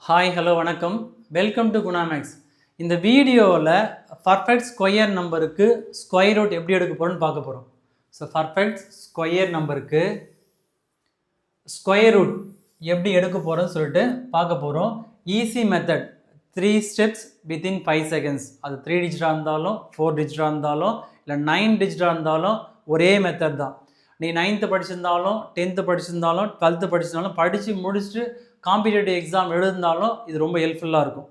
Hi hello வணக்கம், welcome to குணாமேக்ஸ். இந்த வீடியோவில் பர்ஃபெக்ட் ஸ்கொயர் நம்பருக்கு ஸ்கொயர் ரூட் எப்படி எடுக்க போகிறோன்னு பார்க்க போகிறோம். ஸோ பர்ஃபெக்ட் ஸ்கொயர் நம்பருக்கு ஸ்கொயர் ரூட் எப்படி எடுக்க போகிறோன்னு சொல்லிட்டு பார்க்க போகிறோம். Easy method, 3 steps within 5 seconds. அது 3 டிஜிட்டாக இருந்தாலும் 4 டிஜிட்டாக இருந்தாலும் இல்லை 9 டிஜிட்டாக இருந்தாலும் ஒரே மெத்தட் தான். நீ 9th படிச்சிருந்தாலும் 10th படிச்சிருந்தாலும் 12th படிச்சிருந்தாலும் படித்து முடிச்சுட்டு காம்படிட்டிவ் எக்ஸாம் எழுதிருந்தாலும் இது ரொம்ப ஹெல்ப்ஃபுல்லாக இருக்கும்.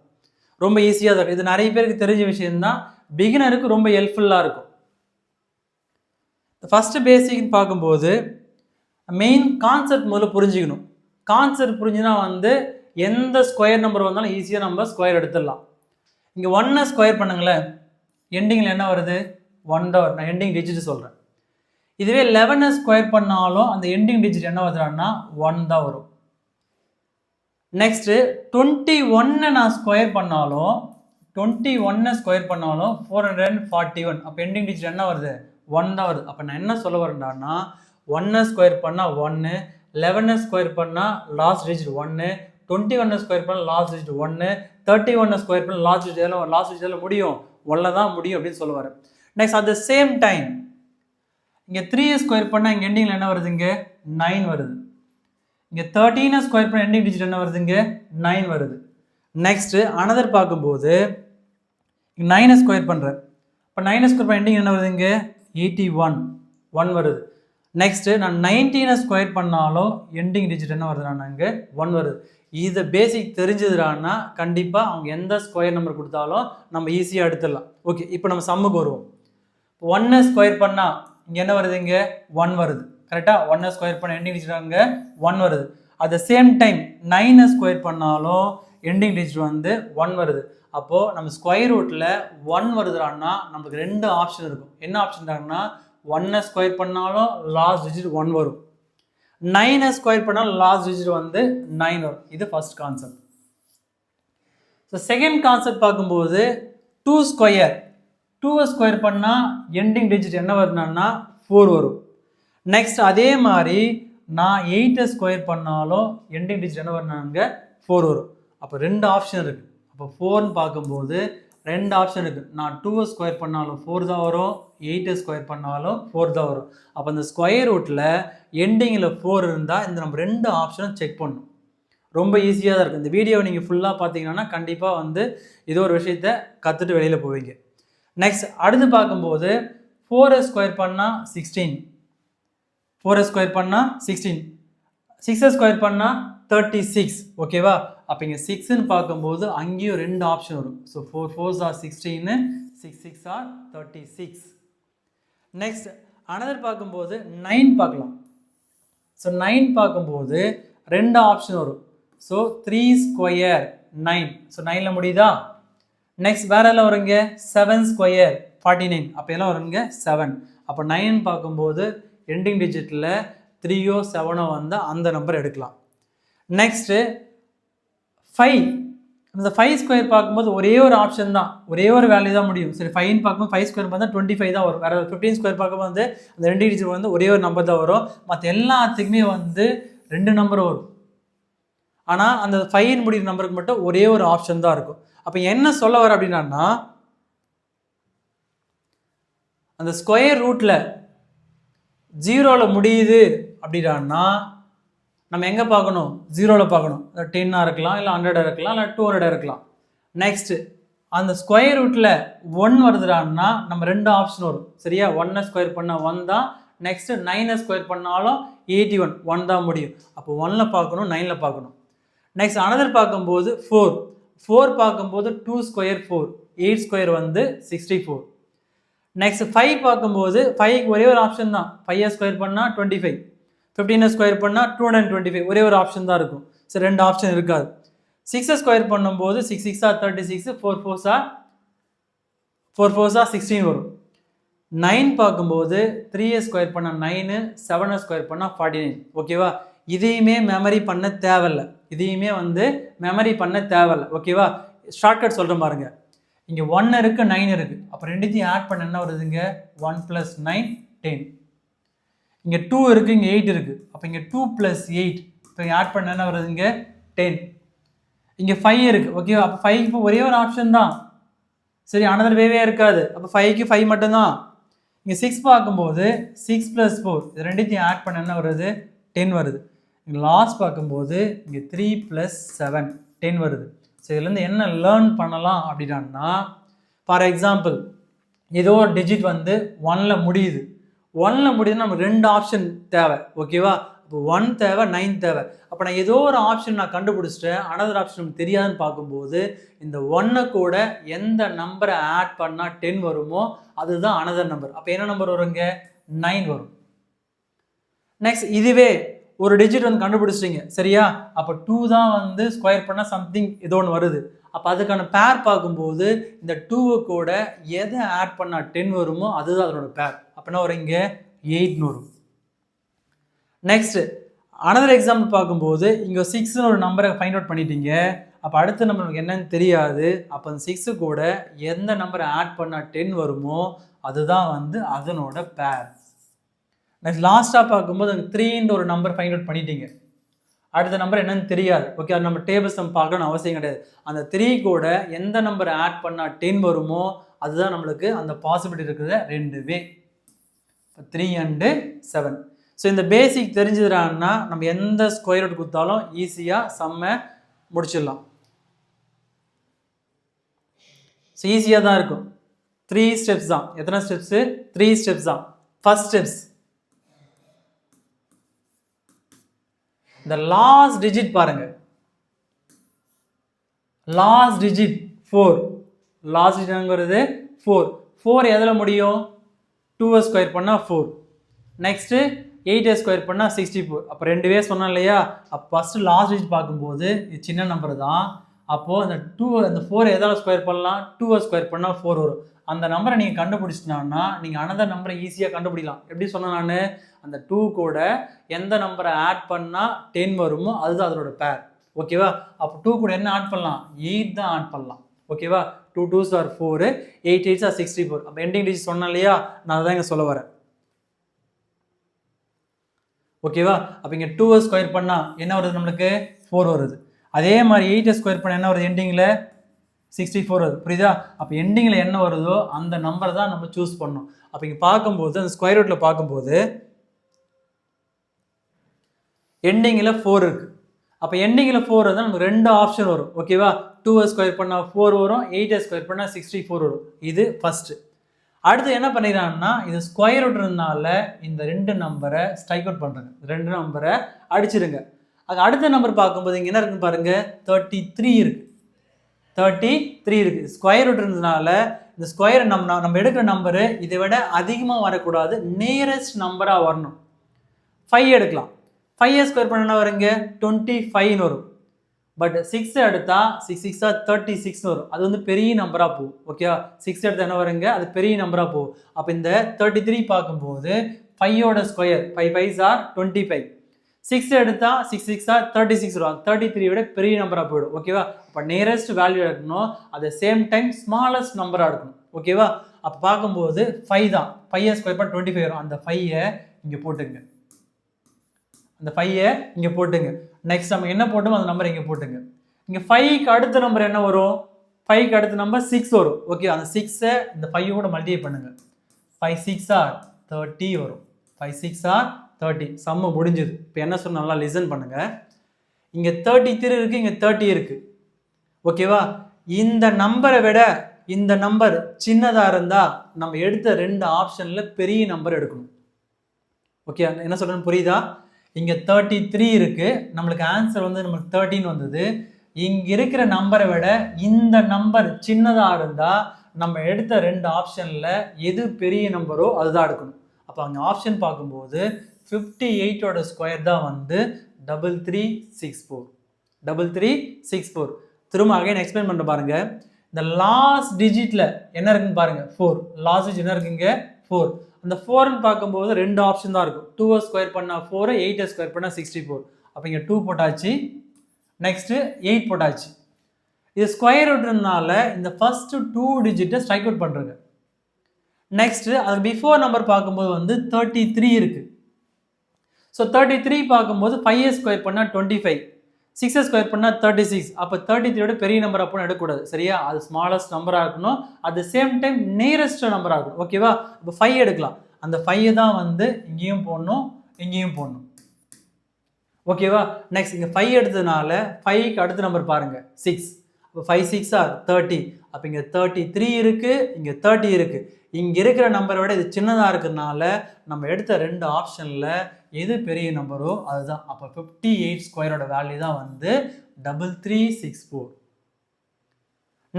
ரொம்ப ஈஸியாக தான் இருக்கும். இது நிறைய பேருக்கு தெரிஞ்ச விஷயம்தான், பிகினருக்கு ரொம்ப ஹெல்ப்ஃபுல்லாக இருக்கும். ஃபஸ்ட்டு பேசிக்னு பார்க்கும்போது மெயின் கான்செப்ட் முதல்ல புரிஞ்சுக்கணும். கான்செப்ட் புரிஞ்சுனா எந்த ஸ்கொயர் நம்பர் வந்தாலும் ஈஸியாக நம்ம ஸ்கொயர் எடுத்துடலாம். இங்கே 1 ஸ்கொயர் பண்ணுங்களேன், எண்டிங்கில் என்ன வருது? 1 தான் வரும். நான் எண்டிங் டிஜிட் சொல்கிறேன். இதுவே 11 ஸ்கொயர் பண்ணாலும் அந்த எண்டிங் டிஜிட் என்ன வருதுன்னா 1 தான் வரும். நெக்ஸ்ட்டு 21 நான் ஸ்கொயர் பண்ணாலும் 441. அப்போ எண்டிங் டிஜிட் என்ன வருது? 1 தான் வருது. அப்போ நான் என்ன சொல்ல வரேன்டான்னா 1 ஸ்கொயர் பண்ணால் 1, 11 ஸ்கொயர் பண்ணால் லாஸ்ட் டிஜிட் 1, 21 ஸ்கொயர் பண்ணால் லாஸ்ட் டிஜிட் 1, 31 ஸ்கொயர் பண்ணால் லாஸ்ட் டிஜிட்டில் முடியும் 1ல் தான் முடியும் அப்படின்னு சொல்லுவார். Next at the same time இங்கே 3 ஸ்கொயர் பண்ணால் இங்கே எண்டிங்கில் என்ன வருது? இங்கே 9 வருது. இங்கே 13 ஸ்கொயர் பண்ண எண்டிங் டிஜிட் என்ன வருது? இங்கே 9 வருது. நெக்ஸ்ட்டு அனதர் பார்க்கும்போது 9 ஸ்கொயர் பண்ணுறேன். இப்போ 9 ஸ்கொயர் பண்ண எண்டிங் என்ன வருது? இங்கே 81 வருது. நெக்ஸ்ட்டு நான் 19 ஸ்கொயர் பண்ணாலும் எண்டிங் டிஜிட் என்ன வருதுன்னா இங்கே 1 வருது. இது பேசிக் தெரிஞ்சதுடான்னா கண்டிப்பாக அவங்க எந்த ஸ்கொயர் நம்பர் கொடுத்தாலும் நம்ம ஈஸியாக எடுத்துடலாம். ஓகே, இப்போ நம்ம சம்முக்கு வருவோம். 1 ஸ்கொயர் பண்ணால் இங்கே என்ன வருது? இங்கே 1 வருது. கரெக்டாக 1 ஸ்கொயர் பண்ண எண்டிங் டிஜிட் அங்கே 1 வருது. At the same time 9 square பண்ணாலும் எண்டிங் டிஜிட் 1 வருது. அப்போது நம்ம ஸ்கொயர் ரூட்டில் 1 வருதுன்னா நம்மளுக்கு 2 ஆப்ஷன் இருக்கும். என்ன ஆப்ஷன்டாங்கன்னா 1 ஸ்கொயர் பண்ணாலும் லாஸ்ட் டிஜிட் 1 வரும், 9 ஸ்கொயர் பண்ணாலும் லாஸ்ட் டிஜிட் 9 வரும். இது first concept. So second concept பார்க்கும்போது 2 ஸ்கொயர் பண்ணால் எண்டிங் டிஜிட் என்ன வருதுன்னா 4 வரும். நெக்ஸ்ட் அதே மாதிரி நான் 8 ஸ்கொயர் பண்ணாலும் எண்டிங் டிஜிட் என்ன வரும்னாங்க 4 வரும். அப்போ 2 ஆப்ஷன் இருக்குது. அப்போ 4ன்னு பார்க்கும்போது 2 ஆப்ஷன் இருக்குது. நான் 2 ஸ்கொயர் பண்ணாலும் 4 தான் வரும், 8 ஸ்கொயர் பண்ணாலும் 4 தான் வரும். அப்போ இந்த ஸ்கொயர் ரூட்டில் எண்டிங்கில் 4 இருந்தால் இந்த நம்ம 2 ஆப்ஷனும் செக் பண்ணணும். ரொம்ப ஈஸியாக தான் இருக்குது. இந்த வீடியோவை நீங்கள் ஃபுல்லாக பார்த்தீங்கன்னா கண்டிப்பாக இது ஒரு விஷயத்தை கற்றுட்டு வெளியில் போவீங்க. நெக்ஸ்ட் அடுத்து பார்க்கும்போது 4 ஸ்கொயர் பண்ணால் 16, 4 ஸ்கொயர் பண்ணால் 16, 6 ஸ்கொயர் பண்ணால் 36. ஓகேவா? அப்போ இங்கே 6ன்னு பார்க்கும்போது அங்கேயும் 2 ஆப்ஷன் வரும். So 4 4s are 16, 6 6 are 36. Next another பார்க்கும்போது 9 பார்க்கலாம். ஸோ 9 பார்க்கும்போது 2 ஆப்ஷன் வரும். So 3 square 9. ஸோ 9ல் முடியுதா? நெக்ஸ்ட் வேற எல்லாம் வருங்க 7 ஸ்கொயர் 49. அப்போ எல்லாம் வருங்க 7. அப்போ 9 பார்க்கும்போது எண்டிங் டிஜிட்டில் 3யோ 7ஓ வந்தால் அந்த நம்பர் எடுக்கலாம். நெக்ஸ்ட்டு 5. அந்த 5 ஸ்கொயர் பார்க்கும்போது ஒரே ஒரு ஆப்ஷன் தான், ஒரே ஒரு வேல்யூ தான் முடியும். சரி, 5ன்னு பார்க்கும்போது 5 ஸ்கொயர் பார்த்தா 25 தான் வரும். வேறு 15 ஸ்கொயர் பார்க்கும்போது அந்த 2 டிஜிட் ஒரே ஒரு நம்பர் தான் வரும். மற்ற எல்லாத்துக்குமே 2 நம்பர் வரும். ஆனால் அந்த 5 முடிகிற நம்பருக்கு மட்டும் ஒரே ஒரு ஆப்ஷன் தான் இருக்கும். அப்போ என்ன சொல்ல வர அப்படின்னா அந்த ஸ்கொயர் ரூட்டில் 0ல் முடியுது அப்படின்னா நம்ம எங்கே பார்க்கணும்? 0ல் பார்க்கணும். 10 இருக்கலாம், இல்லை 100 இருக்கலாம், இல்லை 200 இருக்கலாம். நெக்ஸ்ட்டு அந்த ஸ்கொயர் ரூட்டில் 1 வருதுடான்னா நம்ம 2 ஆப்ஷன் வரும். சரியா? 1 ஸ்கொயர் பண்ணால் 1 தான். நெக்ஸ்ட்டு 9 ஸ்கொயர் பண்ணாலும் 81, 1 தான் முடியும். அப்போ 1ல் பார்க்கணும், 9ல் பார்க்கணும். நெக்ஸ்ட் அனதர் பார்க்கும்போது 4 பார்க்கும்போது 2 ஸ்கொயர் 4, 8 ஸ்கொயர் 64. நெக்ஸ்ட் 5 பார்க்கும்போது 5க்கு ஒரே ஒரு ஆப்ஷன் தான், 5 ஸ்கொயர் பண்ணால் 25, 15 ஸ்கொயர் பண்ணால் 225. ஒரே ஒரு ஆப்ஷன் தான் இருக்கும். சரி, 2 ஆப்ஷன் இருக்காது. 6 ஸ்கொயர் பண்ணும்போது 6 6 are 36, 4 4s are 16 வரும். 9 பார்க்கும்போது 3 ஸ்கொயர் பண்ணால் 9, 7 ஸ்கொயர் பண்ணால் 49. ஓகேவா? இதையுமே மெமரி பண்ண தேவையில்லை. ஓகேவா? ஷார்ட்கட் சொல்கிறேன் பாருங்க. இங்கே 1 இருக்குது, 9 இருக்குது. அப்போ ரெண்டுத்தையும் ஆட் பண்ண என்ன வருதுங்க? 1 + 9 10. இங்கே 2 இருக்குது, இங்கே 8 இருக்குது. அப்போ இங்கே 2 + 8 இப்போ ஆட் பண்ண என்ன வருதுங்க? 10. இங்கே 5 இருக்குது. ஓகேவா? அப்போ 5 இப்போ ஒரே ஒரு ஆப்ஷன் தான். சரி, அனதர் வேவே இருக்காது. அப்போ 5க்கு 5 மட்டும்தான். இங்கே 6 பார்க்கும்போது 6 + 4 இது ரெண்டுத்தையும் ஆட் பண்ண என்ன வருது? 10 வருது. இங்கே லாஸ்ட் பார்க்கும்போது இங்கே 3 + 7 10 வருது. ஸோ இதுலேருந்து என்ன லேர்ன் பண்ணலாம் அப்படின்னா, ஃபார் எக்ஸாம்பிள் ஏதோ ஒரு டிஜிட் வந்து 1ல் முடியுது. 1ல் முடியுதுன்னா நமக்கு 2 ஆப்ஷன் தேவை. ஓகேவா? இப்போ 1 தேவை, 9 தேவை. அப்போ நான் ஏதோ ஒரு ஆப்ஷன் நான் கண்டுபிடிச்சிட்டேன், அனதர் ஆப்ஷன் நமக்கு தெரியாதுன்னு பார்க்கும்போது இந்த 1 கூட எந்த நம்பரை ஆட் பண்ணால் 10 வருமோ அதுதான் அனதர் நம்பர். அப்போ என்ன நம்பர் வருங்க? 9 வரும். நெக்ஸ்ட் இதுவே ஒரு டிஜிட் வந்து கண்டுபிடிச்சிட்டிங்க, சரியா? அப்போ 2 தான் வந்து ஸ்கொயர் பண்ணால் சம்திங் ஏதோ ஒன்று வருது. அப்போ அதுக்கான பேர் பார்க்கும்போது இந்த 2 கூட எதை ஆட் பண்ணால் 10 வருமோ அதுதான் அதனோட பேர். அப்படின்னா ஒரு இங்கே 8ன்னு வரும். நெக்ஸ்ட் அனதர் எக்ஸாம்பிள் பார்க்கும்போது இங்கே 6ன்னு ஒரு நம்பரை ஃபைண்ட் அவுட் பண்ணிட்டீங்க. அப்போ அடுத்த நம்பருக்கு என்னன்னு தெரியாது. அப்போ அந்த 6 கூட எந்த நம்பரை ஆட் பண்ணால் 10 வருமோ அதுதான் வந்து அதனோட பேர். நெக்ஸ்ட் லாஸ்ட்டாக பார்க்கும்போது அந்த 3ன்ற ஒரு நம்பர் ஃபைண்ட் அவுட் பண்ணிட்டீங்க. அடுத்த நம்பர் என்னன்னு தெரியாது. ஓகே, அது நம்ம டேபிள்ஸ் நம்ம பார்க்கணும்னு அவசியம் கிடையாது. அந்த 3 கூட எந்த நம்பரை ஆட் பண்ணால் 10 வருமோ அதுதான் நம்மளுக்கு அந்த பாசிபிலிட்டி இருக்கிற 2 வே. 3 and 7. ஸோ இந்த பேசிக் தெரிஞ்சுதுன்னா நம்ம எந்த ஸ்கொயர் ரூட் கொடுத்தாலும் ஈஸியாக சம்மை முடிச்சிடலாம். ஸோ ஈஸியாக தான் இருக்கும். 3 ஸ்டெப்ஸ் தான். எத்தனை ஸ்டெப்ஸு? 3 ஸ்டெப்ஸ் தான். ஃபர்ஸ்ட் ஸ்டெப்ஸ் இந்த லாஸ்ட் டிஜிட் பாருங்க. Last digit 4. லாஸ்ட் டிஜிட்ங்கிறது 4. 4 எதில் முடியும்? 2 ஸ்கொயர் பண்ணால் 4. நெக்ஸ்ட்டு 8 ஸ்கொயர் பண்ணால் 64. அப்போ 2 வே சொன்னோம் இல்லையா? அப்போ ஃபஸ்ட்டு லாஸ்ட் டிஜிட் பார்க்கும்போது இது சின்ன நம்பர் தான். அப்போது அந்த 4 எதால் ஸ்கொயர் பண்ணலாம்? 2 ஸ்கொயர் பண்ணால் 4 வரும். அந்த நம்பரை நீங்கள் கண்டுபிடிச்சிட்டோன்னா நீங்கள் அனதர் நம்பரை ஈஸியாக கண்டுபிடிக்கலாம். எப்படி சொன்னேன் நான்? அந்த 2 கூட எந்த நம்பரை ஆட் பண்ணால் 10 வருமோ அதுதான் அதோட பேர். ஓகேவா? அப்போ 2 கூட என்ன ஆட் பண்ணலாம்? 8 தான் ஆட் பண்ணலாம். ஓகேவா? 2 2s are 4, 8 8s are 64. அப்போ எண்டிங் டிஜிட் சொன்னேன் இல்லையா? நான் அதான் இங்கே சொல்ல வரேன். ஓகேவா? அப்போ இங்கே 2 ஸ்கொயர் பண்ணால் என்ன வருது? நம்மளுக்கு 4 வருது. அதே மாதிரி 8 ஸ்கொயர் பண்ணால் என்ன வருது? எண்டிங்கில் 64 வருது. புரியுதா? அப்போ எண்டிங்கில் என்ன வருதோ அந்த நம்பரை தான் நம்ம சூஸ் பண்ணணும். அப்போ இங்கே பார்க்கும்போது அந்த ஸ்கொயர் ரூட்டில் பார்க்கும்போது எண்டிங்கில் 4 இருக்குது. அப்போ எண்டிங்கில் 4 இருந்தால் நமக்கு 2 ஆப்ஷன் வரும். ஓகேவா? 2 ஸ்கொயர் பண்ணால் 4 வரும், 8 ஸ்கொயர் பண்ணால் 64 வரும். இது ஃபஸ்ட்டு. அடுத்து என்ன பண்ணிடுறாங்கன்னா இது ஸ்கொயர் ரூட்னால இந்த 2 நம்பரை ஸ்ட்ரைக் அவுட் பண்ணுறாங்க. 2 நம்பரை அடிச்சிருங்க. அது அடுத்த நம்பர் பார்க்கும்போது இங்கே என்ன இருக்குன்னு பாருங்கள், 33 இருக்குது. 33 இருக்குது. ஸ்கொயர் ரூட்னால இந்த ஸ்கொயர் நம்ம எடுக்கிற நம்பரு இதை விட அதிகமாக வரக்கூடாது, நியரஸ்ட் நம்பராக வரணும். 5 எடுக்கலாம். 5 ஸ்கொயர் பண்ண என்ன வருங்க? 25 வரும். பட் 6 எடுத்தா 6 6 36 வரும். அது வந்து பெரிய நம்பராக போகும். ஓகேவா? 6 எடுத்தால் என்ன வருங்க? அது பெரிய நம்பராக போகும். அப்போ இந்த 33 பார்க்கும்போது 5ஓட ஸ்கொயர் 5 5s are 25. 6 எடுத்தால் 6 6 36 வரும். 33 விட பெரிய நம்பராக போயிடும். ஓகேவா? அப்போ நியரஸ்ட் வேல்யூ எடுக்கணும், at the same time smallest நம்பராக எடுக்கணும். ஓகேவா? அப்போ பார்க்கும்போது 5 தான். 5 ஸ்கொயர் பண்ண 25 வரும். அந்த 5 இங்கே போட்டுங்க. அந்த 5 இங்கே போட்டுங்க. நெக்ஸ்ட் நம்ம என்ன போட்டோமோ அந்த நம்பர் இங்கே போட்டுங்க. இங்கே 5க்கு அடுத்த நம்பர் என்ன வரும்? 5க்கு அடுத்த நம்பர் 6 வரும். ஓகே, அந்த 6 இந்த 5 கூட மல்டிப்ளை பண்ணுங்க. 5 6 are 30 வரும். 5 6 are 30. சம்ம முடிஞ்சது. இப்போ என்ன சொன்ன நல்லா லிசன் பண்ணுங்க. இங்கே 33 இருக்குது, இங்கே 30 இருக்குது. ஓகேவா? இந்த நம்பரை விட இந்த நம்பர் சின்னதாக இருந்தால் நம்ம எடுத்த 2 ஆப்ஷனில் பெரிய நம்பர் எடுக்கணும். ஓகே, என்ன சொல்கிறேன்னு புரியுதா? இங்கே 33 இருக்குது, நம்மளுக்கு ஆன்சர் வந்து நம்மளுக்கு 13 வந்தது. இங்கே இருக்கிற நம்பரை விட இந்த நம்பர் சின்னதாக இருந்தால் நம்ம எடுத்த 2 ஆப்ஷனில் எது பெரிய நம்பரோ அதுதான் எடுக்கணும். அப்போ அங்கே ஆப்ஷன் பார்க்கும்போது 58ஓட ஸ்கொயர் தான் வந்து 3364. 3364. திரும்ப அகைன் எக்ஸ்பிளைன் பண்ண பாருங்க. இந்த லாஸ்ட் டிஜிட்டில் என்ன இருக்குன்னு பாருங்க, 4. லாஸ்ட் டிஜிட் என்ன இருக்குங்க? 4. அந்த 4ன்னு பார்க்கும்போது 2 ஆப்ஷன் தான் இருக்கும். 2 ஸ்கொயர் பண்ணால் 4, 8 ஸ்கொயர் பண்ணால் 64. அப்போ இங்கே 2 போட்டாச்சு, நெக்ஸ்ட்டு 8 போட்டாச்சு. இது ஸ்கொயர் ரூட்னால இந்த ஃபர்ஸ்ட் 2 டிஜிட்டை ஸ்ட்ரைக் அவுட் பண்ணுறங்க. நெக்ஸ்ட்டு அது பிஃபோர் நம்பர் பார்க்கும்போது வந்து 33 இருக்குது. ஸோ 33 பார்க்கும்போது 5 ஸ்கொயர் பண்ணால் 25. 6 ஸ்கொயர் பண்ணால் 36. அப்போ 33 பெரிய நம்பர் அப்போ எடுக்கக்கூடாது, சரியா? அது ஸ்மாலஸ்ட் நம்பராக இருக்கணும், at the same time nearest நம்பராக இருக்கணும், ஓகேவா? இப்போ 5 எடுக்கலாம், அந்த 5 தான் வந்து இங்கேயும் போடணும், இங்கேயும் போடணும், ஓகேவா? நெக்ஸ்ட் இங்கே 5 எடுத்ததுனால 5க்கு அடுத்த நம்பர் பாருங்க 6. அப்போ 5 6 ஆர் 30. அப்போ இங்கே 33 இருக்குது, இங்கே 30 இருக்குது. இங்கே இருக்கிற நம்பரை விட இது சின்னதாக இருக்கிறதுனால நம்ம எடுத்த 2 ஆப்ஷனில் எது பெரிய நம்பரோ அதுதான். அப்போ 58 ஸ்கொயரோட வேல்யூ தான் வந்து 3364.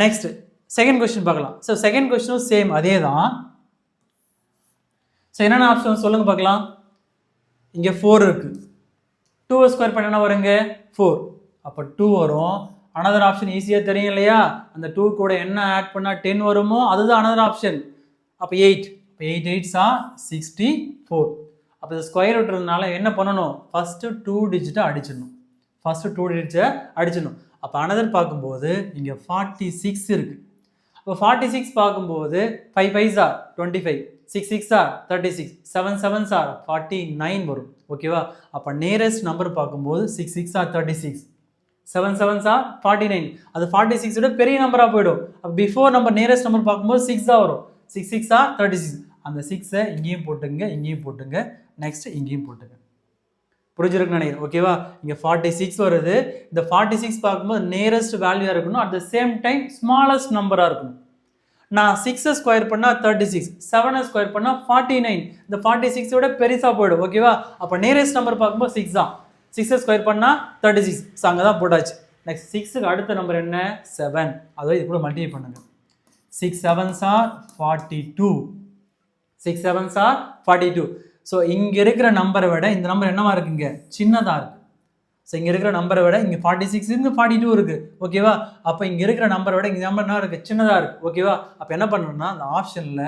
நெக்ஸ்ட் செகண்ட் கொஸ்டின் பார்க்கலாம். ஸோ செகண்ட் கொஸ்டினும் சேம் அதே தான். ஸோ என்னென்ன ஆப்ஷன் சொல்லுங்க பார்க்கலாம். இங்கே 4 இருக்குது, 2 ஸ்கொயர் பண்ண என்ன வருங்க 4. அப்போ 2 வரும். அனதர் ஆப்ஷன் ஈஸியாக தெரியும் இல்லையா, அந்த 2 கூட என்ன ஆட் பண்ணால் 10 வருமோ அதுதான் அனதர் ஆப்ஷன். அப்போ 8. இப்போ 8 8s are 64. அப்போ இது ஸ்கொயர் ரூட்னால என்ன பண்ணணும், ஃபஸ்ட்டு 2 டிஜிட்டை அடிச்சிடணும், ஃபஸ்ட்டு 2 டிஜிட்டை அடிச்சிடணும். அப்போ அனதர் பார்க்கும்போது இங்கே 46 இருக்குது. இப்போ 46 பார்க்கும்போது 5 5s are 25, 6 6s are 36, 7 7s are 49 வரும், ஓகேவா? அப்போ நியரஸ்ட் நம்பர் பார்க்கும்போது 6 6 are 36, 7 7s are 49. அது 46 விட பெரிய நம்பராக போயிடும். அப்போ பிஃபோர் நம்பர் நியரஸ்ட் நம்பர் பார்க்கும்போது 6 தான் வரும், 6 6 are 36. அந்த 6-ஐ இங்கேயும் போட்டுங்க, இங்கேயும் போட்டுங்க, நெக்ஸ்ட் இங்கேயும் போட்டுங்க. புரிஞ்சிருக்குன்னு நினைக்கிறேன், ஓகேவா? இங்கே 46 வருது. இந்த 46 பார்க்கும்போது நியரஸ்ட் வேல்யூவாக இருக்கணும், at the same time smallest நம்பராக இருக்கணும். நான் 6 ஸ்கொயர் பண்ணால் 36, 7 ஸ்கொயர் பண்ணால் 49. இந்த 46 விட பெருசாக போயிடும், ஓகேவா? அப்போ நியரஸ்ட் நம்பர் பார்க்கும்போது 6 தான். 6 ஸ்கொயர் பண்ணால் 36. ஸோ அங்கே தான் போட்டாச்சு. நெக்ஸ்ட் 6க்கு அடுத்த நம்பர் என்ன 7. அதாவது இது கூட மல்டிப்ளை பண்ணுங்க. 6 7s are 42, 6 7s are 42. So இங்கே இருக்கிற நம்பரை விட இந்த நம்பர் என்னவா இருக்குங்க சின்னதாக இருக்குது. ஸோ இங்கே இருக்கிற நம்பரை விட இங்கே 46 இங்கே 42 இருக்குது, ஓகேவா? அப்போ இங்கே இருக்கிற நம்பரை விட இங்கே நம்பர் என்ன இருக்குது சின்னதாக இருக்குது, ஓகேவா? அப்போ என்ன பண்ணணும்னா அந்த ஆப்ஷனில்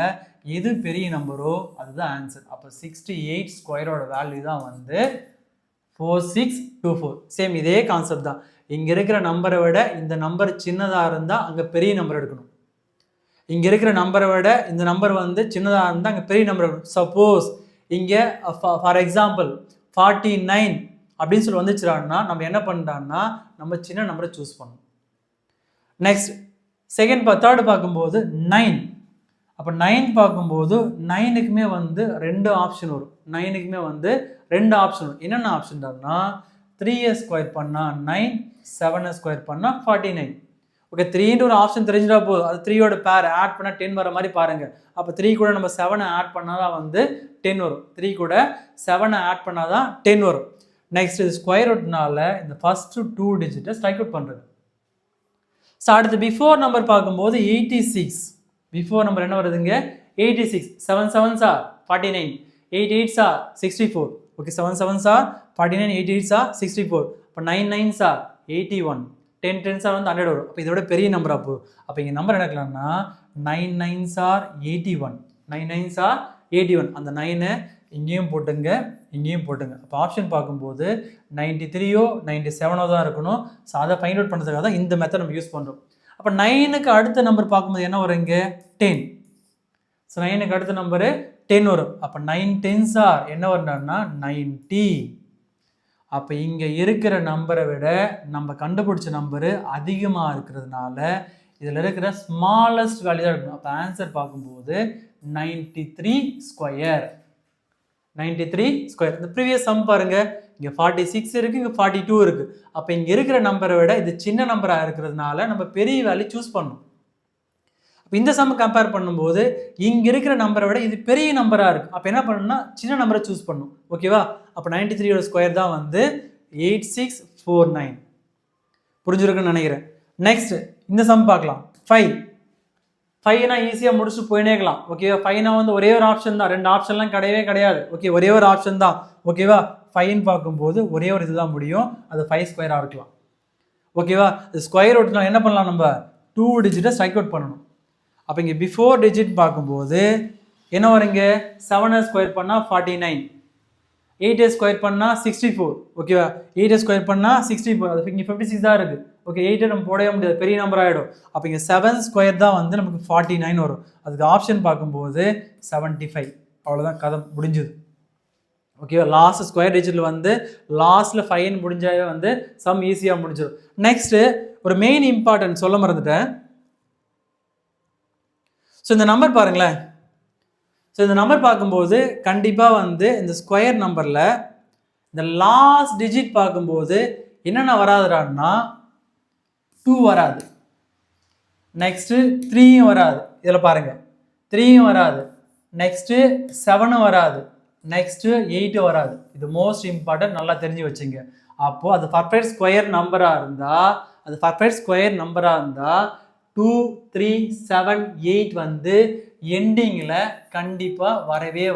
எது பெரிய நம்பரோ அதுதான் ஆன்சர். அப்போ 68 ஸ்கொயரோட வேல்யூ தான் வந்து 4624. சேம் இதே கான்செப்ட் தான். இங்கே இருக்கிற நம்பரை விட இந்த நம்பர் சின்னதாக இருந்தால் அங்கே பெரிய நம்பர் எடுக்கணும், இங்கே இருக்கிற நம்பரை விட இந்த நம்பர் வந்து சின்னதாக இருந்தால் அங்கே பெரிய நம்பர் எடுக்கணும். சப்போஸ் இங்கே ஃபார் எக்ஸாம்பிள் 49 அப்படின்னு சொல்லி வந்துச்சுடான்னா நம்ம என்ன பண்ணுறான்னா நம்ம சின்ன நம்பரை சூஸ் பண்ணணும். நெக்ஸ்ட் தேர்டு பார்க்கும்போது 9. அப்போ 9 பார்க்கும்போது 9க்குமே வந்து 2 ஆப்ஷன் வரும், 9க்குமே வந்து 2 ஆப்ஷன் வரும். என்னென்ன ஆப்ஷன்டான்னா 3 ஸ்கொயர் பண்ணால் 9, 7 ஸ்கொயர் பண்ணால் 49. ஓகே, 3ன்ற ஒரு ஆப்ஷன் தெரிஞ்சிட்டா போதும், அது 3யோட பேர் ஆட் பண்ணால் 10 வர மாதிரி பாருங்கள். அப்போ 3 கூட நம்ம 7 ஆட் பண்ணால் தான் வந்து 10 வரும், 3 கூட 7 ஆட் பண்ணால் தான் 10 வரும். நெக்ஸ்ட் இது ஸ்கொயர் ரூட்னால இந்த ஃபஸ்ட்டு 2 டிஜிட்டை ஸ்ட்ரைக் அவுட் பண்ணுறது. ஸோ அடுத்து பிஃபோர் நம்பர் பார்க்கும்போது 86. பிஃபோர் நம்பர் என்ன வருதுங்க 86. 7 7s are 49, 8 8s are 64. Okay, 7 7s are 49, 8 8s are 64. இப்போ 9 9s are 81, 10 10s are வந்து 100 வரும். அப்போ இதோட பெரிய நம்பர் அப்போ இங்கே number எடுக்கலாம்னா 9 9s are 81, 9 9s are 81. அந்த 9 இங்கேயும் போட்டுங்க, இங்கேயும் போட்டுங்க. அப்போ ஆப்ஷன் பார்க்கும்போது 93யோ 97ஓ தான் இருக்கணும். ஸோ அதை ஃபைண்ட் அவுட் பண்ணுறதுக்காக தான் இந்த மெத்தட் நம்ம யூஸ் பண்ணுறோம். அப்போ 9க்கு அடுத்த நம்பர் பார்க்கும்போது என்ன வரும் இங்கே 10. ஸோ 9க்கு அடுத்த நம்பரு 10 வரும். அப்போ 9 10s are என்ன வரும்னா 90. அப்போ இங்கே இருக்கிற நம்பரை விட நம்ம கண்டுபிடிச்ச நம்பரு அதிகமாக இருக்கிறதுனால இதில் இருக்கிற ஸ்மாலஸ்ட் வேல்யூ தான் இருக்கணும். அப்போ ஆன்சர் பார்க்கும்போது 93 ஸ்கொயர். 93 ஸ்கொயர். இந்த ப்ரீவியஸ் சம் பாருங்க, இங்கே 46 இருக்குது, இங்கே 42 இருக்குது. அப்போ இங்கே இருக்கிற நம்பரை விட இது சின்ன நம்பராக இருக்கிறதுனால நம்ம பெரிய வேல்யூ சூஸ் பண்ணணும். அப்போ இந்த சம் கம்பேர் பண்ணும்போது இங்கே இருக்கிற நம்பரை விட இது பெரிய நம்பராக இருக்குது. அப்போ என்ன பண்ணணும்னா சின்ன நம்பரை சூஸ் பண்ணணும், ஓகேவா? அப்போ 93யோட ஸ்கொயர் தான் வந்து 8649. புரிஞ்சிருக்குன்னு நினைக்கிறேன். நெக்ஸ்ட் இந்த சம் பார்க்கலாம். 5னா ஈஸியாக முடிச்சுட்டு போயினேக்கலாம், ஓகேவா? 5னா வந்து ஒரே ஒரு ஆப்ஷன் தான், 2 ஆப்ஷன்லாம் கிடையவே கிடையாது, ஓகே? ஒரே ஒரு ஆப்ஷன் தான், ஓகேவா? 5ன்னு பார்க்கும்போது ஒரே ஒரு இதுதான் முடியும், அது 5 ஸ்கொயராக இருக்கலாம், ஓகேவா? ஸ்கொயர் ரூட்னா என்ன பண்ணலாம், நம்ம 2 டிஜிட்டை ஸ்ட்ரைக் அவுட் பண்ணணும். அப்போ இங்கே பிஃபோர் டிஜிட் பார்க்கும்போது என்ன வருங்க 7 ஸ்கொயர் பண்ணால் 49, 8 ஸ்கொயர் பண்ணால் 64, ஓகேவா? 8 ஸ்கொயர் பண்ணால் 64, அது இங்கே 56 தான் இருக்குது, ஓகே? 8 நம்ம போடவே முடியாது, பெரிய நம்பர் ஆகிடும். அப்போ இங்கே 7 ஸ்கொயர் தான் வந்து நமக்கு 49 வரும். அதுக்கு ஆப்ஷன் பார்க்கும்போது 75. அவ்வளோதான், கதை முடிஞ்சுது, ஓகேவா? லாஸ்ட் ஸ்கொயர் டிஜிட்டில் வந்து லாஸ்ட்டில் 5 முடிஞ்சாவே வந்து சம் ஈஸியாக முடிஞ்சிடும். நெக்ஸ்ட்டு ஒரு மெயின் இம்பார்ட்டன்ட் சொல்ல மறந்துட்டேன். ஸோ இந்த நம்பர் பாருங்களேன். ஸோ இந்த நம்பர் பார்க்கும்போது கண்டிப்பாக வந்து இந்த ஸ்கொயர் நம்பரில் இந்த லாஸ்ட் டிஜிட் பார்க்கும்போது என்னென்ன வராதுடான்னா 2 வராது, நெக்ஸ்ட்டு 3யும் வராது, இதில் பாருங்கள் 3யும் வராது, நெக்ஸ்ட்டு 7ம் வராது, நெக்ஸ்ட்டு 8ம் வராது. இது மோஸ்ட் இம்பார்ட்டன்ட், நல்லா தெரிஞ்சு வச்சுங்க. அப்போது அது பர்ஃபெக்ட் ஸ்கொயர் நம்பராக இருந்தால் 2, 3, 7, 8 வந்து எண்டிங்கில் கண்டிப்பாக வரவே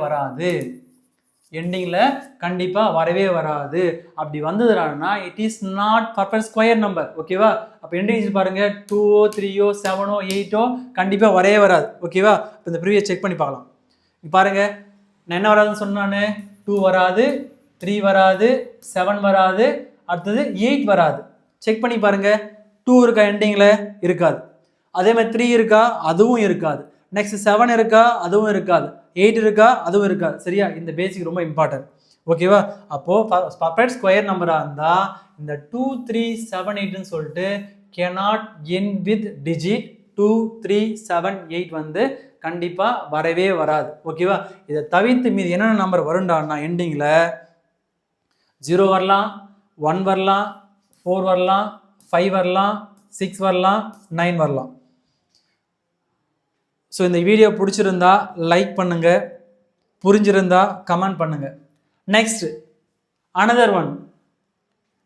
வராது. அப்படி வந்ததுனா it is not perfect square number. ஓகேவா? அப்போ எண்டிங் பாருங்க 2ஓ 3ஓ 7ஓ 8ஓ கண்டிப்பாக வரவே வராது. ஓகேவா? இப்போ இந்த ப்ரீவியஸ் செக் பண்ணி பார்க்கலாம். பாருங்க நான் என்ன வராதுன்னு சொன்னானே, 2 வராது, 3 வராது, 7 வராது, அடுத்தது 8 வராது. செக் பண்ணி பாருங்க. 2 இருக்கா எண்டிங்கில்? இருக்காது. அதே மாதிரி 3 இருக்கா? அதுவும் இருக்காது. நெக்ஸ்ட் 7 இருக்கா? அதுவும் இருக்காது. 8 இருக்கா? அதுவும் இருக்காது. சரியா? இந்த பேசிக் ரொம்ப இம்பார்ட்டன்ட். ஓகேவா? அப்போது பர்ஃபெக்ட் ஸ்கொயர் நம்பராக இருந்தால் இந்த 2, 3, 7, 8ன்னு சொல்லிட்டு cannot end with digit 2, 3, 7, 8 வந்து கண்டிப்பாக வரவே வராது. ஓகேவா? இதை தவிர்த்து மீது என்னென்ன நம்பர் வருண்டான்னா எண்டிங்கில் 0 வரலாம், 1 வரலாம், 4 வரலாம், 5 வரலாம், 6 வரலாம், 9 வரலாம். ஸோ இந்த வீடியோ பிடிச்சிருந்தா லைக் பண்ணுங்கள், புரிஞ்சிருந்தா கமெண்ட் பண்ணுங்கள். நெக்ஸ்ட் அனதர் ஒன்,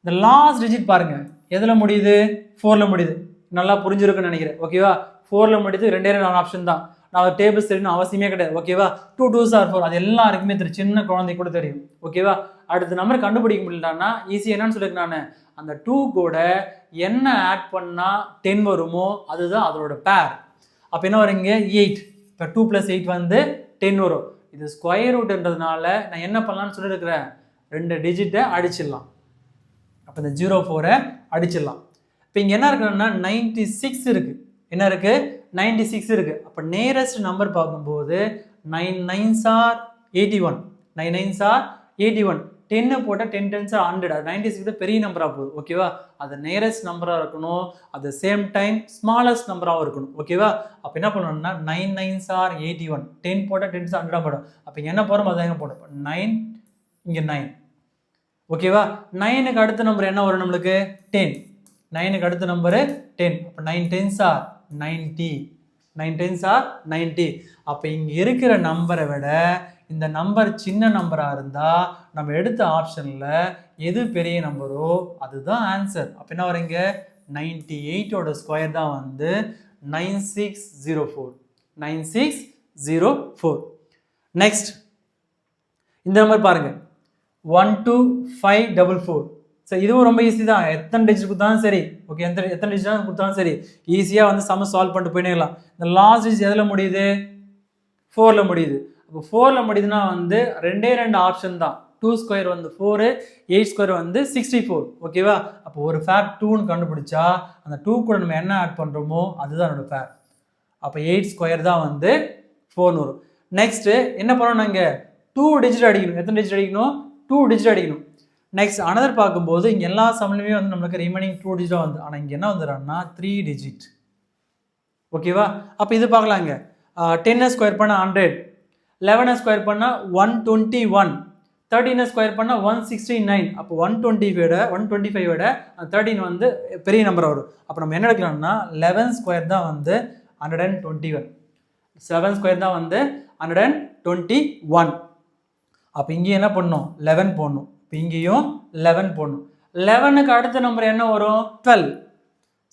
இந்த லாஸ்ட் டிஜிட் பாருங்கள் எதில் முடியுது? 4ல் முடியுது. நல்லா புரிஞ்சிருக்குன்னு நினைக்கிறேன். ஓகேவா? 4ல் முடியுது. 2 ஆப்ஷன் தான். நான் டேபிள்ஸ் தெரியணும் அவசியமே கிடையாது. ஓகேவா? 2 2s are 4 அது எல்லாருக்குமே தெரியும், சின்ன குழந்தை கூட தெரியும். ஓகேவா? அடுத்த நம்பர் கண்டுபிடிக்க முடியலன்னா ஈஸியாக என்னன்னு சொல்லியிருக்கேன் நான், அந்த 2 கூட என்ன ஆட் பண்ணால் 10 வருமோ அதுதான் அதோட பேர். அப்போ என்ன வருங்க? 8. இப்போ 2 + 8 வந்து 10 வரும். இது ஸ்கொயர் ரூட்ன்றதுனால நான் என்ன பண்ணலான்னு சொல்லியிருக்கிறேன், 2 டிஜிட்டை அடிச்சிடலாம். அப்போ இந்த 04 அடிச்சிடலாம். இப்போ இங்கே என்ன இருக்குன்னா 96 இருக்குது. என்ன இருக்குது? 96 இருக்குது. அப்போ நேரஸ்ட் நம்பர் பார்க்கும்போது 9 9s are 81, 9 9s are 81. 10 போட்டால் 10 10s are 100. அது 96 பெரிய நம்பராக போகுது. ஓகேவா? அது நேரஸ்ட் நம்பராக இருக்கணும், at the same time smallest நம்பராகவும் இருக்கணும். ஓகேவா? அப்போ என்ன பண்ணணும்னா 9 9s are 81, 10 போட்டால் 10 100 போடும். அப்போ இங்கே என்ன போகிறோம் அதாங்க போடும். 9 இங்கே 9. ஓகேவா? 9க்கு அடுத்த நம்பர் என்ன வரும் நம்மளுக்கு? 10. 9க்கு அடுத்த நம்பரு 10. அப்போ 9 10s are 90, 9 10s are 90. அப்போ இங்கே இருக்கிற நம்பரை விட இந்த நம்பர் சின்ன நம்பராக இருந்தால் நம்ம எடுத்த ஆப்ஷனில் எது பெரிய நம்பரோ அதுதான் ஆன்சர். அப்போ என்ன வரீங்க? 98ஓட ஸ்கொயர் தான் வந்து 9604. 9604. நெக்ஸ்ட் இந்த நம்பர் பாருங்கள் 12544. சரி, இதுவும் ரொம்ப ஈஸி தான். எத்தனை டிஜிட் கொடுத்தாலும் சரி. ஓகே, எத்தனை டிஜிட் கொடுத்தாலும் சரி ஈஸியாக வந்து சம சால்வ் பண்ணிட்டு போயிடலாம். இந்த லாஸ்ட் டிஜிட் எதில் முடியுது? 4ல் முடியுது. அப்போ 4ல் முடியுதுன்னா வந்து 2 ஆப்ஷன் தான். 2 ஸ்கொயர் வந்து 4, 8 ஸ்கொயர் வந்து 64. ஓகேவா? அப்போ ஒரு ஃபேர் 2ன்னு கண்டுபிடிச்சா அந்த 2 கூட நம்ம என்ன ஆட் பண்ணுறோமோ அதுதான் என்னோட ஃபேர். அப்போ 8 ஸ்கொயர் தான் வந்து 4 வரும். நெக்ஸ்ட்டு என்ன பண்ணணும்? நாங்கள் 2 டிஜிட் அடிக்கணும். எத்தனை டிஜிட் அடிக்கணும்? 2 டிஜிட் அடிக்கணும். நெக்ஸ்ட் அனதர் பார்க்கும்போது இங்கே எல்லா சம்லையுமே வந்து நம்மளுக்கு ரிமைனிங் 2 டிஜிட்டாக வந்து, ஆனால் இங்கே என்ன வந்துடுறாங்கன்னா 3 டிஜிட். ஓகேவா? அப்போ இது பார்க்கலாங்க. 10 ஸ்கொயர் பண்ணால் 100, 11 ஸ்கொயர் பண்ணால் 121, 13 ஸ்கொயர் பண்ணால் 169. அப்போ 125 விட 13 வந்து பெரிய நம்பர் வரும். அப்போ நம்ம என்ன எடுக்கலாம்னா 11 ஸ்கொயர் தான் வந்து 121, 7 ஸ்கொயர் தான் வந்து 121. அப்போ இங்கேயும் என்ன பண்ணணும்? 11 போடணும். இப்போ இங்கேயும் 11 போடணும். 11க்கு அடுத்த நம்பர் என்ன வரும்? 12.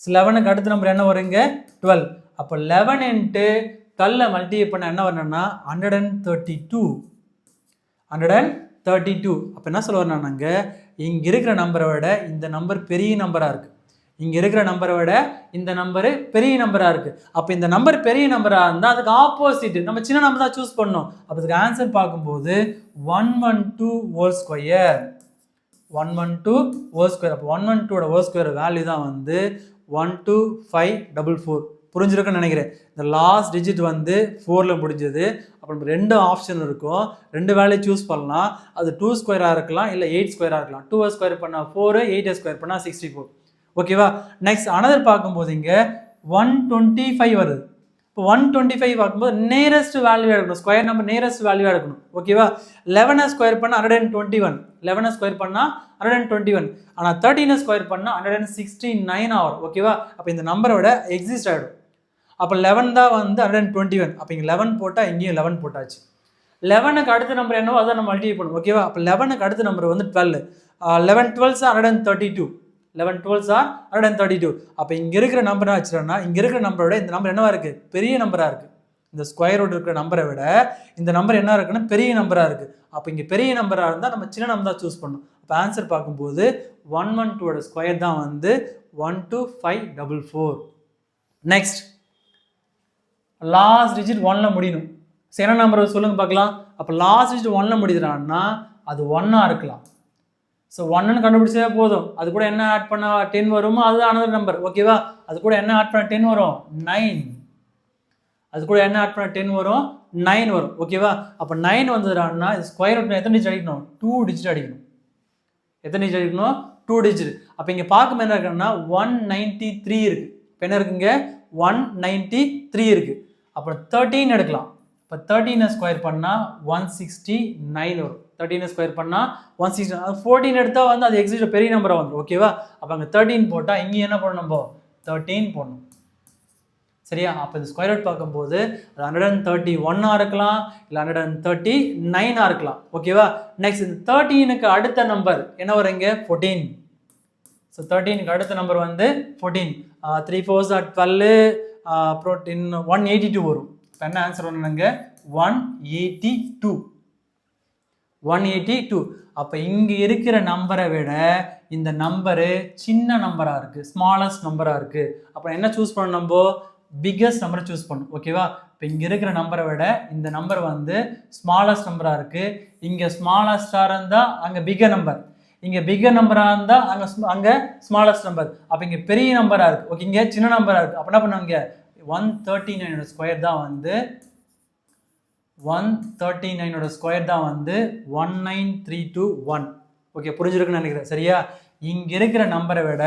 11க்கு அடுத்த நம்பர் என்ன வருங்க? 12. அப்போ 11 இன்ட்டு 12 மல்டிப்ளை பண்ண என்ன வரணும்னா 132. 132. அப்போ என்ன சொல்ல வரணும்? நாங்கள் இங்கே இருக்கிற நம்பரை விட இந்த நம்பர் பெரிய நம்பராக இருக்குது. இங்கே இருக்கிற நம்பரை விட இந்த நம்பரு பெரிய நம்பராக இருக்குது. அப்போ இந்த நம்பர் பெரிய நம்பராக இருந்தால் அதுக்கு ஆப்போசிட் நம்ம சின்ன நம்பர் தான் சூஸ் பண்ணணும். அப்போ அதுக்கு ஆன்சர் பார்க்கும்போது 112 ஹோல் ஸ்கொயர். 112 whole square. அப்போ 112ஓட ஹோல் ஸ்கொயர் வேல்யூ தான் வந்து 12544. புரிஞ்சிருக்குன்னு நினைக்கிறேன். இந்த லாஸ்ட் டிஜிட் வந்து 4ல் முடிஞ்சது. அப்புறம் 2 ஆப்ஷன் இருக்கும், 2 வேல்யூ சூஸ் பண்ணலாம். அது 2 ஸ்கொயராக இருக்கலாம், இல்லை 8 ஸ்கொயராக இருக்கலாம். 2 ஸ்கொயர் பண்ணால் 4, 8 ஸ்கொயர் பண்ணால் 64. ஓகேவா? நெக்ஸ்ட் அனதர் பார்க்கும்போது இங்கே 125 வருது. இப்போ 125 பார்க்கும்போது நியரஸ்ட் வேல்யூ எடுக்கணும், ஸ்கொயர் நம்பர் நியரஸ்ட் வேல்யூ எடுக்கணும். ஓகேவா? 11 ஸ்கொயர் பண்ணால் 121, 11 ஸ்கொயர் பண்ணால் 121. ஆனால் 13 ஸ்கொயர் பண்ணால் 169 ஆகும். ஓகேவா? அப்போ இந்த நம்பரோட எக்ஸிஸ்ட் ஆகிடும். அப்போ 11 தான் வந்து 121. அப்போ இங்கே 11 போட்டால் இங்கேயும் 11 போட்டாச்சு. 11க்கு அடுத்த நம்பர் என்னவோ அதை நம்ம மல்டிப்ளை பண்ணுவோம். ஓகேவா? அப்போ 11க்கு அடுத்த நம்பர் வந்து 12. 11 12s are 132. 11 12s are 132. அப்போ இங்கே இருக்கிற நம்பர் என்ன வச்சுருன்னா, இங்கே இருக்கிற நம்பரோட இந்த நம்பர் என்னவா இருக்குது? பெரிய நம்பராக இருக்குது. இந்த ஸ்கொயர் ரூட் இருக்கிற நம்பரை விட இந்த நம்பர் என்ன இருக்குன்னா பெரிய நம்பராக இருக்குது. அப்போ இங்கே பெரிய நம்பராக இருந்தால் நம்ம சின்ன நம்பர் தான் சூஸ் பண்ணணும். அப்போ ஆன்சர் பார்க்கும்போது 112 ஸ்கொயர் தான் வந்து 12544. நெக்ஸ்ட் லாஸ்ட் டிஜிட் 1ல் முடியணும். என்ன நம்பர் சொல்லுங்க பார்க்கலாம். அப்போ லாஸ்ட் டிஜிட் 1ல் முடியுதுன்னா அது 1ஆக இருக்கலாம். ஸோ 1ன்னு கண்டுபிடிச்சே போதும். அது கூட என்ன ஆட் பண்ண 10 வருமோ அதுதான் அனதர் நம்பர். ஓகேவா? அது கூட என்ன ஆட் பண்ண 10 வரும்? 9. அது கூட என்ன ஆட் பண்ண 10 வரும்? 9 வரும். ஓகேவா? அப்போ 9 வந்ததுன்னா ஸ்கொயர் ரூட் எத்தனை டிஜிட் அடிக்கணும்? 2 டிஜிட் அடிக்கணும். எத்தனை டிஜிட் அடிக்கணும்? 2 டிஜிட். அப்போ இங்கே பார்க்கும் என்ன இருக்குன்னா 193 இருக்கு. இப்போ என்ன இருக்குங்க? 193 இருக்கு. அப்புறம் 13 எடுக்கலாம். இப்போ 13 ஸ்கொயர் பண்ணால் 169 வரும். 13 ஸ்கொயர் பண்ணால் 160. 14 எடுத்தால் வந்து அது எக்ஸிஸ்ட் பெரிய நம்பராக வந்துடும். ஓகேவா? அப்போ அங்கே 13 போட்டால் இங்கே என்ன பண்ணணும்? நம்ம 13 போடணும். சரியா? அப்போ இந்த ஸ்கொயர் ரூட் பார்க்கும்போது அது 131 இருக்கலாம், இல்லை 139 இருக்கலாம். ஓகேவா? நெக்ஸ்ட் இந்த 13க்கு அடுத்த நம்பர் என்ன வருங்க? 14. ஸோ 13க்கு அடுத்த நம்பர் வந்து 14. 3 4s are 12. அப்புறம் 182 வரும். இப்போ என்ன ஆன்சர் வரணுங்க? 182. 182. அப்போ இங்கே இருக்கிற நம்பரை விட இந்த நம்பரு சின்ன நம்பராக இருக்குது, ஸ்மாலஸ்ட் நம்பராக இருக்குது. அப்புறம் என்ன சூஸ் பண்ணணும்? நம்ம பிக்கஸ்ட் நம்பரை சூஸ் பண்ணணும். ஓகேவா? இப்போ இங்கே இருக்கிற நம்பரை விட இந்த நம்பர் வந்து ஸ்மாலஸ்ட் நம்பராக இருக்குது. இங்கே ஸ்மாலஸ்டாக இருந்தால் அங்கே பிக்கர் நம்பர், இங்கே பிக்கர் நம்பராக இருந்தால் அங்கே ஸ்மாலஸ்ட் நம்பர். அப்போ இங்கே பெரிய நம்பராக இருக்குது. ஓகே, இங்கே சின்ன நம்பராக இருக்குது. அப்போ என்ன பண்ணுவாங்க? 139 ஸ்கொயர் தான் வந்து 139 ஸ்கொயர் தான் வந்து 19321. ஓகே, புரிஞ்சிருக்குன்னு நினைக்கிறேன். சரியா? இங்கே இருக்கிற நம்பரை விட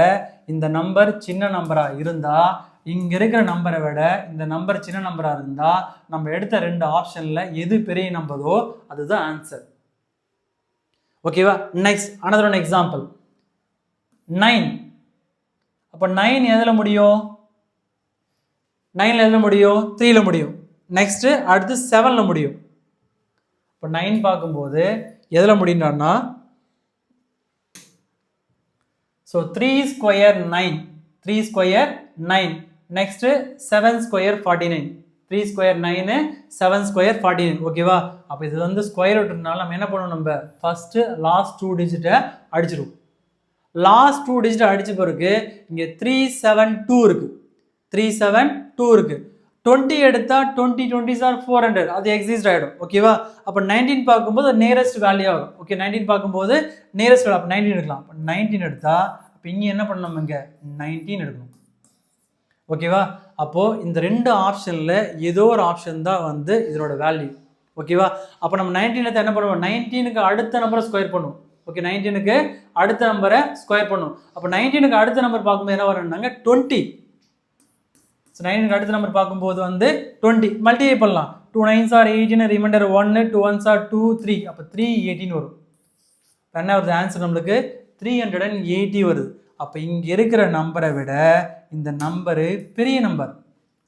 இந்த நம்பர் சின்ன நம்பராக இருந்தால், இங்கே இருக்கிற நம்பரை விட இந்த நம்பர் சின்ன நம்பராக இருந்தால், நம்ம எடுத்த 2 ஆப்ஷனில் எது பெரிய நம்பரோ அதுதான் ஆன்சர். ஓகேவா? Next another one example 9. அப்போ 9 எதில் முடியும்? 9ல் எதில் முடியும்? 3ல் முடியும். நெக்ஸ்ட்டு அடுத்து 7ல் முடியும். இப்போ 9 பார்க்கும்போது எதில் முடியும்னா, so 3 square 9, 3 square 9. Next 7 square 49. 3 square 9, 7 square 49. ஓகேவா? அப்போ இது வந்து ஸ்கொயர் ரூட்னால நம்ம என்ன பண்ணணும்? நம்ம ஃபஸ்ட்டு லாஸ்ட் 2 டிஜிட்டை அடிச்சிடுவோம். லாஸ்ட் 2 டிஜிட்டை அடித்த பிறகு இங்கே 372 இருக்குது, 372 இருக்குது. 20 எடுத்தால் 20 20s are 400, அது எக்ஸிஸ்ட் ஆகிடும். ஓகேவா? அப்போ 19 பார்க்கும்போது நியரஸ்ட் வேல்யூ ஆகும். ஓகே, 19 பார்க்கும்போது நியரஸ்ட் வேல்யூ. அப்போ 19 எடுக்கலாம். அப்போ 19 எடுத்தால் அப்போ இங்கே என்ன பண்ணணும்? இங்கே 19 எடுக்கணும். ஓகேவா? அப்போது இந்த 2 ஆப்ஷனில் ஏதோ ஒரு ஆப்ஷன் தான் வந்து இதனோட வேல்யூ. ஓகேவா? அப்போ நம்ம 19 எடுத்தால் என்ன பண்ணுவோம்? 19க்கு அடுத்த நம்பரை ஸ்கொயர் பண்ணுவோம். ஓகே, 19க்கு அடுத்த நம்பரை ஸ்கொயர் பண்ணுவோம். அப்போ 19க்கு அடுத்த நம்பர் பார்க்கும்போது என்ன வரும்னாங்க? 20. ஸோ 9க்கு அடுத்த நம்பர் பார்க்கும்போது வந்து 20 மல்டிப்ளை பண்ணலாம். 2 9s are 18, reminder 1, 2 1s are 2 3. அப்போ 318 வரும். என்ன வருது ஆன்சர்? நம்மளுக்கு 380 வருது. அப்போ இங்கே இருக்கிற நம்பரை விட இந்த நம்பரு பெரிய நம்பர்.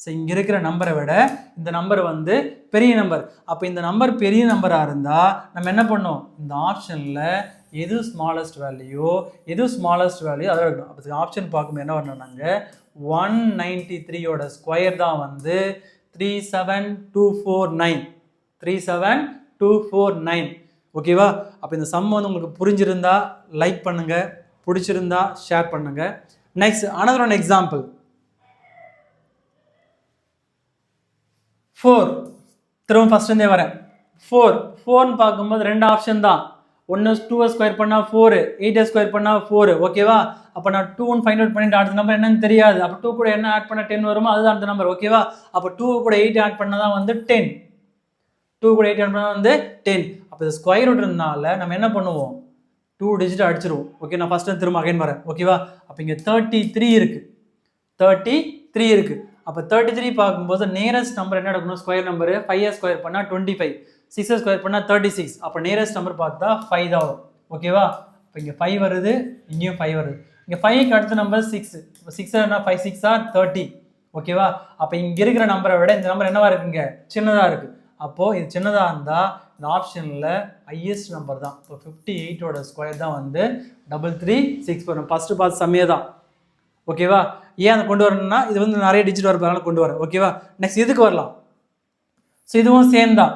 ஸோ இங்கே இருக்கிற நம்பரை விட இந்த நம்பர் வந்து பெரிய நம்பர். அப்போ இந்த நம்பர் பெரிய நம்பராக இருந்தால் நம்ம என்ன பண்ணோம்? இந்த ஆப்ஷனில் எது ஸ்மாலஸ்ட் வேல்யூ அதை எடுக்கணும். அப்போ ஆப்ஷன் பார்க்கும்போது என்ன வரணும்னாங்க? 193 ஸ்கொயர் தான் வந்து 37249. 37249. ஓகேவா? அப்போ இந்த சம் வந்து உங்களுக்கு புரிஞ்சிருந்தா லைக் பண்ணுங்கள், பிடிச்சிருந்தா ஷேர் பண்ணுங்கள். Next another one example 4. திரும்ப ஃபஸ்ட்லேருந்தே வரேன். 4ன்னு பார்க்கும்போது 2 ஆப்ஷன் தான். ஒன்று 2 ஸ்கொயர் பண்ணால் 4, 8 ஸ்கொயர் பண்ணால் 4, ஓகேவா? அப்போ நான் 2 ஃபைண்ட் அவுட் பண்ணிட்டு அடுத்த நம்பர் என்னன்னு தெரியாது. அப்போ 2 கூட என்ன ஆட் பண்ண 10 வருமோ அதுதான் அந்த நம்பர், ஓகேவா? அப்போ 2 கூட 8 ஆட் பண்ணால் தான் வந்து 10. 2 கூட 8 ஆட் பண்ணால் வந்து 10. அப்போ இது ஸ்கொயர் ரூட் இருந்தால நம்ம என்ன பண்ணுவோம், 2 டிஜிட் அடிச்சிருவோம். ஓகே, நான் ஃபஸ்ட்டு திரும்ப அகைன் வரேன், ஓகேவா? அப்போ இங்கே 33 இருக்குது, 33 இருக்குது. அப்போ 33 பார்க்கும்போது நியரஸ்ட் நம்பர் என்ன எடுக்கணும், ஸ்கொயர் நம்பரு. 5 ஸ்கொயர் பண்ணால் 25, 6 ஸ்கொயர் பண்ணால் 36. அப்போ நியரஸ்ட் நம்பர் பார்த்தா 5 தான் வரும், ஓகேவா? இப்போ இங்கே 5 வருது, இங்கேயும் 5 வருது. இங்கே 5க்கு அடுத்த நம்பர் 6. இப்போ 6 5 6 ஆர் 30, ஓகேவா? அப்போ இங்கே இருக்கிற நம்பரை விட இந்த நம்பர் என்னவா இருக்குங்க, சின்னதாக இருக்குது. அப்போது இது சின்னதாக இருந்தால் இந்த ஆப்ஷனில் ஹையஸ்ட் நம்பர் தான். இப்போ 58ஓட ஸ்கொயர் தான் வந்து 336 வரும். ஃபஸ்ட்டு பார்த்து செம்மையாக தான், ஓகேவா? ஏன் அதை கொண்டு வரணும்னா இது வந்து நிறைய டிஜிட் வரப்போனால கொண்டு வரேன், ஓகேவா? நெக்ஸ்ட் இதுக்கு வரலாம். ஸோ இதுவும் சேம் தான்.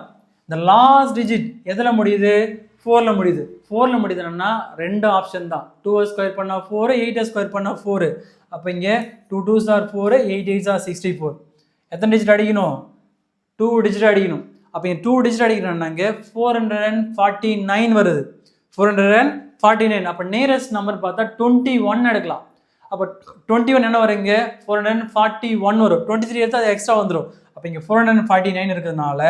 இந்த லாஸ்ட் டிஜிட் எதில் முடியுது, 4ல் முடியுது. 4ல் முடியுதுன்னா ரெண்டு ஆப்ஷன் தான். 2 ஸ்கொயர் பண்ணால் 4, 8 ஸ்கொயர் பண்ணால் 4. அப்போ இங்கே 2 2s are 4, 8 8s are 64. எத்தனை டிஜிட் அடிக்கணும், 2 டிஜிட் அடிக்கணும். அப்போ இங்கே 2 டிஜிட் அடிக்கணும்னாங்க 449 வருது, 449. அப்போ நியரஸ்ட் நம்பர் பார்த்தா 21 எடுக்கலாம். அப்போ 21 என்ன வருங்க, 441 வரும். 23 எடுத்து அது எக்ஸ்ட்ரா வந்துடும். அப்போ இங்கே 449 இருக்கிறதுனால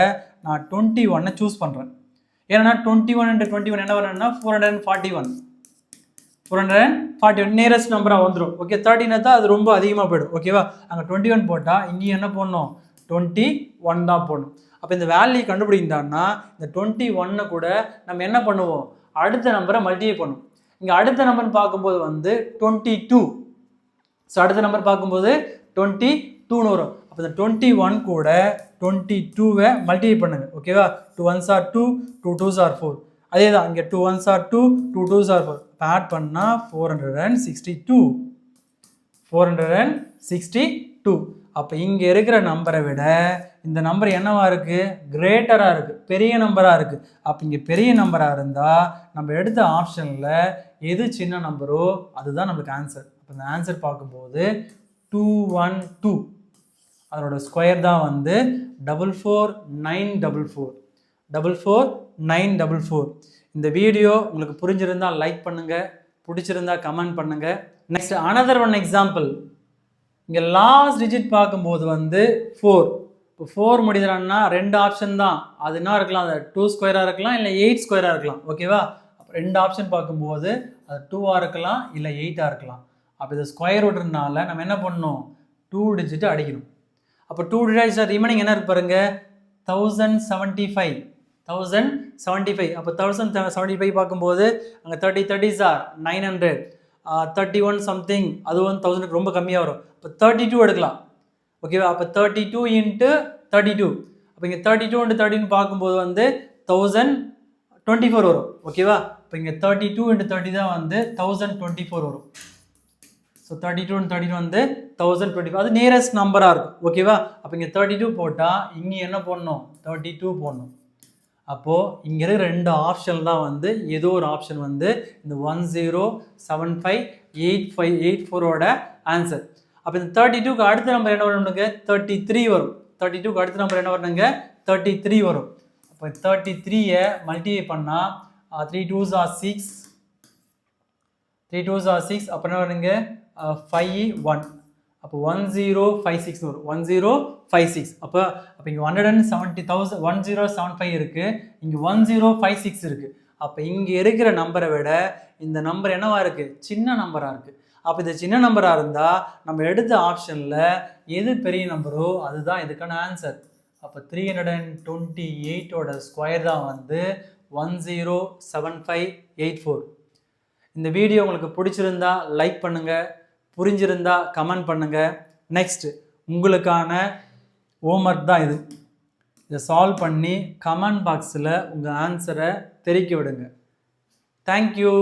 நான் 21 சூஸ் பண்ணுறேன். ஏன்னா 21 × 21 என்ன வரும்னா 441. 441 நியரஸ்ட் நம்பராக வந்துடும். ஓகே, 13 தான் அது ரொம்ப அதிகமாக போய்டும், ஓகேவா? அங்கே 21 போட்டால் இங்கேயும் என்ன போடணும், 21 தான் போடணும். அப்போ இந்த வேல்யூ கண்டுபிடிந்தான்னா இந்த 21 கூட நம்ம என்ன பண்ணுவோம், அடுத்த நம்பரை மல்டிப்ளை பண்ணுவோம். இங்கே அடுத்த நம்பர் பார்க்கும்போது வந்து 22. ஸோ அடுத்த நம்பர் பார்க்கும்போது 22ன்னு வரும். அப்போ இந்த 21 கூட 22வை மல்டிப்ளை பண்ணுங்க, ஓகேவா? 2 1s are 2, 2 2s are 4. அதே தான் இங்கே 2 1s are 2, 2 2s are 4. Add பண்ணால் 462. 462. அப்போ இங்கே இருக்கிற நம்பரை விட இந்த நம்பர் என்னவா இருக்குது, கிரேட்டராக இருக்குது, பெரிய நம்பராக இருக்குது. அப்போ இங்கே பெரிய நம்பராக இருந்தால் நம்ம எடுத்த ஆப்ஷனில் எது சின்ன நம்பரோ அதுதான் நம்மளுக்கு ஆன்சர். அப்போ இந்த ஆன்சர் பார்க்கும்போது 212, அதனோட ஸ்கொயர் தான் வந்து 44944. 44944. இந்த வீடியோ உங்களுக்கு புரிஞ்சிருந்தால் லைக் பண்ணுங்கள், பிடிச்சிருந்தா கமெண்ட் பண்ணுங்கள். Next another one example. இங்கே லாஸ்ட் டிஜிட் பார்க்கும்போது வந்து 4. இப்போ 4 முடியுதுன்னா ரெண்டு ஆப்ஷன் தான். அது என்ன இருக்கலாம், அது 2 ஸ்கொயராக இருக்கலாம், இல்லை 8 ஸ்கொயராக இருக்கலாம், ஓகேவா? அப்போ ரெண்டு ஆப்ஷன் பார்க்கும்போது அது 2ஆக இருக்கலாம், இல்லை 8ஆக இருக்கலாம். அப்போ இது ஸ்கொயர் ரூட்னால நம்ம என்ன பண்ணணும், 2 டிஜிட் அடிக்கணும். அப்போ 2 டிஜிட் ரிமைனிங் என்ன இருக்கு பாருங்க, 1075. 1075. அப்போ 1075 பார்க்கும்போது அங்கே 30 30s are 900, 31 சம்திங், அது வந்து 1000க்கு ரொம்ப கம்மியாக வரும். இப்போ 32 எடுக்கலாம், ஓகேவா? அப்போ 32 × 32. அப்போ இங்கே 32 × 13 பார்க்கும்போது வந்து 1024 வரும், ஓகேவா? இப்போ இங்கே 32 × 30 தான் வந்து 1024 வரும். ஸோ 32 × 13 வந்து 1024. அது நியரஸ்ட் நம்பராக இருக்கும், ஓகேவா? அப்போ இங்கே 32 போட்டால் இங்கே என்ன போடணும், 32 போடணும். அப்போது இங்கே இருக்கிற ரெண்டு ஆப்ஷன் தான் வந்து ஏதோ ஒரு ஆப்ஷன் வந்து இந்த 10758584ஓட ஆன்சர். அப்போ இந்த 32க்கு அடுத்த நம்பர் என்ன வரணுங்க, 33 வரும். 32க்கு அடுத்த நம்பர் என்ன வரணுங்க, 33 வரும். அப்போ 33யை மல்டிப்ளை பண்ணால் 3 2s are 6, 3 2s are 6. அப்போ என்ன வருங்க, 5 1. அப்போ 1056 வரும், 1056. அப்போ இங்கே 1075 இருக்குது, இங்கே 1056 இருக்குது. அப்போ இங்கே இருக்கிற நம்பரை விட இந்த நம்பர் என்னவா இருக்குது, சின்ன நம்பராக இருக்குது. அப்போ இது சின்ன நம்பராக இருந்தால் நம்ம எடுத்த ஆப்ஷனில் எது பெரிய நம்பரோ அதுதான் இதுக்கான ஆன்சர். அப்போ 328ஓட ஸ்கொயர் தான் வந்து 107584. இந்த வீடியோ உங்களுக்கு பிடிச்சிருந்தா லைக் பண்ணுங்கள், புரிஞ்சிருந்தா கமெண்ட் பண்ணுங்கள். நெக்ஸ்ட் உங்களுக்கான ஹோம்ஒர்க் தான் இது. இதை சால்வ் பண்ணி கமெண்ட் பாக்ஸில் உங்கள் ஆன்சரை தெரிவிக்க விடுங்க. தேங்க்யூ.